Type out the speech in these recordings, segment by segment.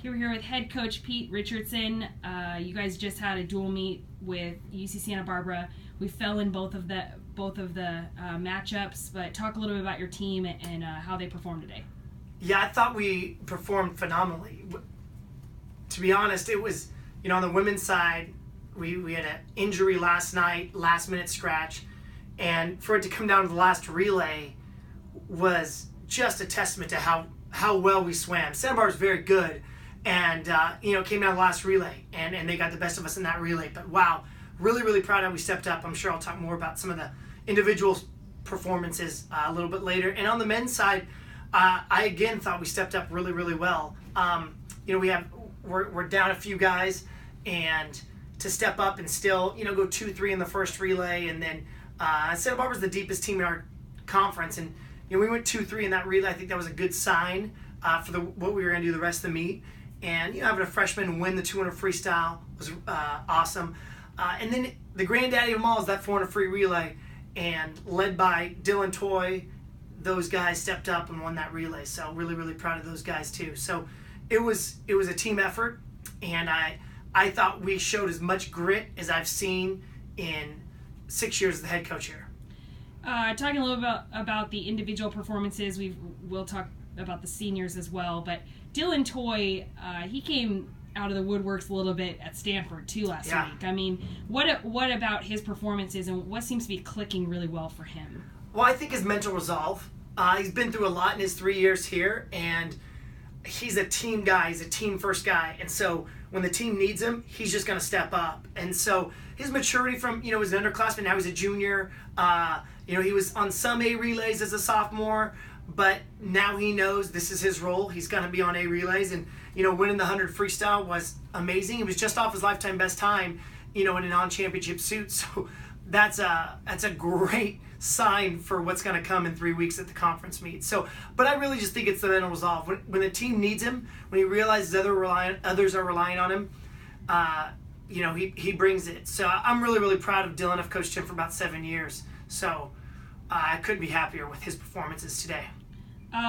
We're here with head coach Pete Richardson. You guys just had a dual meet with UC Santa Barbara. We fell in both of the matchups, but talk a little bit about your team and how they performed today. Yeah, I thought we performed phenomenally. To be honest, it was, on the women's side, we had an injury last night, last minute scratch, and for it to come down to the last relay was just a testament to how well we swam. Santa Barbara's very good, and it came down to the last relay, and they got the best of us in that relay. But wow, really, really proud how we stepped up. I'm sure I'll talk more about some of the individual performances a little bit later. And on the men's side, I again thought we stepped up really, really well. We're down a few guys, and to step up and still, go 2-3 in the first relay, and then Santa Barbara's the deepest team in our conference, and we went 2-3 in that relay. I think that was a good sign for what we were going to do the rest of the meet. And having a freshman win the 200 freestyle was awesome. And then the granddaddy of them all is that 400 free relay, and led by Dylan Toy, those guys stepped up and won that relay. So really, really proud of those guys too. So it was a team effort, and I thought we showed as much grit as I've seen in 6 years as the head coach here. Talking a little bit about the individual performances, we'll talk about the seniors as well. But Dylan Toy, he came out of the woodworks a little bit at Stanford too last week. I mean, what about his performances and what seems to be clicking really well for him? Well, I think his mental resolve. He's been through a lot in his 3 years here, and he's a team guy. He's a team first guy, and so when the team needs him, he's just going to step up. And so his maturity from, as an underclassman, now he's a junior. He was on some A relays as a sophomore, but now he knows this is his role. He's going to be on A relays, and, winning the 100 freestyle was amazing. It was just off his lifetime best time, in a non-championship suit. So that's a great sign for what's going to come in 3 weeks at the conference meet. So, but I really just think it's the mental resolve. When the team needs him, when he realizes others are relying on him, he brings it. So I'm really, really proud of Dylan. I've coached him for about 7 years. So I couldn't be happier with his performances today.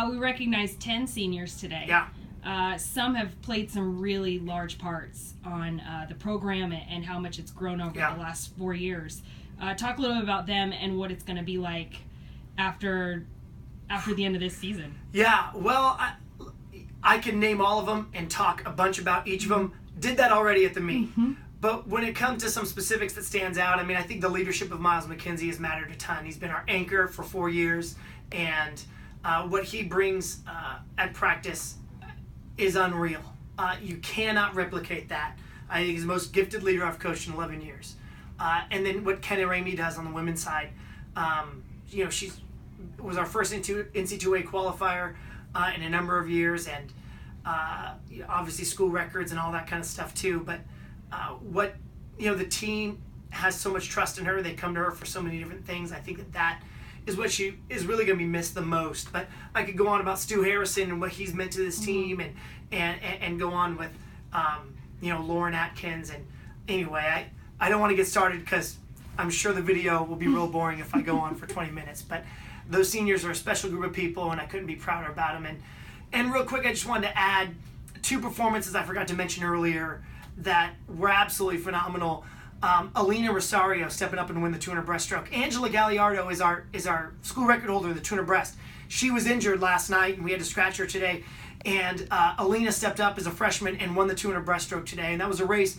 We recognized 10 seniors today. Yeah. Some have played some really large parts on the program and how much it's grown over the last 4 years. Talk a little bit about them and what it's going to be like after the end of this season. Yeah, well, I can name all of them and talk a bunch about each of them. Did that already at the meet. Mm-hmm. But when it comes to some specifics that stands out, I think the leadership of Miles McKenzie has mattered a ton. He's been our anchor for 4 years, and what he brings at practice is unreal. You cannot replicate that. I think he's the most gifted leader I've coached in 11 years. And then what Kenna Ramey does on the women's side, she was our first NC2A qualifier in a number of years, and obviously school records and all that kind of stuff too. But the team has so much trust in her. They come to her for so many different things. I think that is what she is really going to be missed the most. But I could go on about Stu Harrison and what he's meant to this team, and go on with Lauren Atkins. And anyway, I don't want to get started because I'm sure the video will be real boring if I go on for 20 minutes. But those seniors are a special group of people, and I couldn't be prouder about them. And real quick, I just wanted to add 2 performances I forgot to mention earlier that were absolutely phenomenal. Alina Rosario stepping up and win the 200 breaststroke. Angela Galliardo is our school record holder in the 200 breast. She was injured last night, and we had to scratch her today. And Alina stepped up as a freshman and won the 200 breaststroke today. And that was a race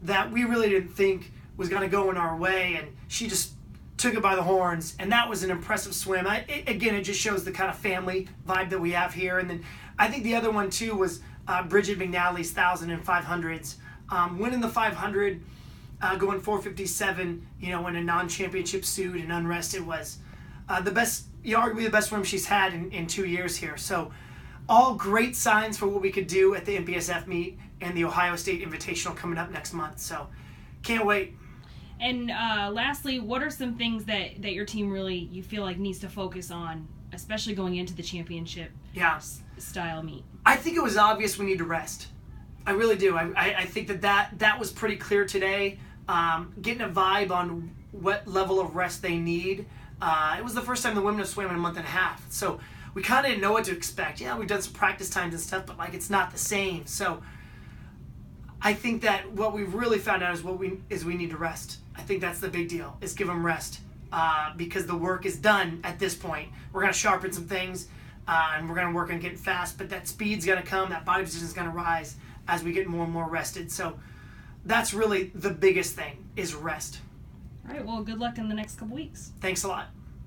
that we really didn't think was going to go in our way, and she just took it by the horns, and that was an impressive swim. It just shows the kind of family vibe that we have here. And then I think the other one too was Bridget McNally's 1,000 and 500s, winning the 500, going 457, in a non-championship suit and unrested was the best, arguably the best swim she's had in 2 years here. So all great signs for what we could do at the MPSF meet and the Ohio State Invitational coming up next month. So can't wait. And lastly, what are some things that your team really, you feel like needs to focus on, especially going into the championship style meet? I think it was obvious we need to rest. I really do. I think that was pretty clear today. Getting a vibe on what level of rest they need. It was the first time the women have swam in a month and a half. So we kind of didn't know what to expect. Yeah, we've done some practice times and stuff, but like it's not the same. So I think that what we've really found out is we need to rest. I think that's the big deal, is give them rest, because the work is done at this point. We're going to sharpen some things, and we're going to work on getting fast, but that speed's going to come, that body position is going to rise as we get more and more rested. So that's really the biggest thing, is rest. All right, well, good luck in the next couple weeks. Thanks a lot.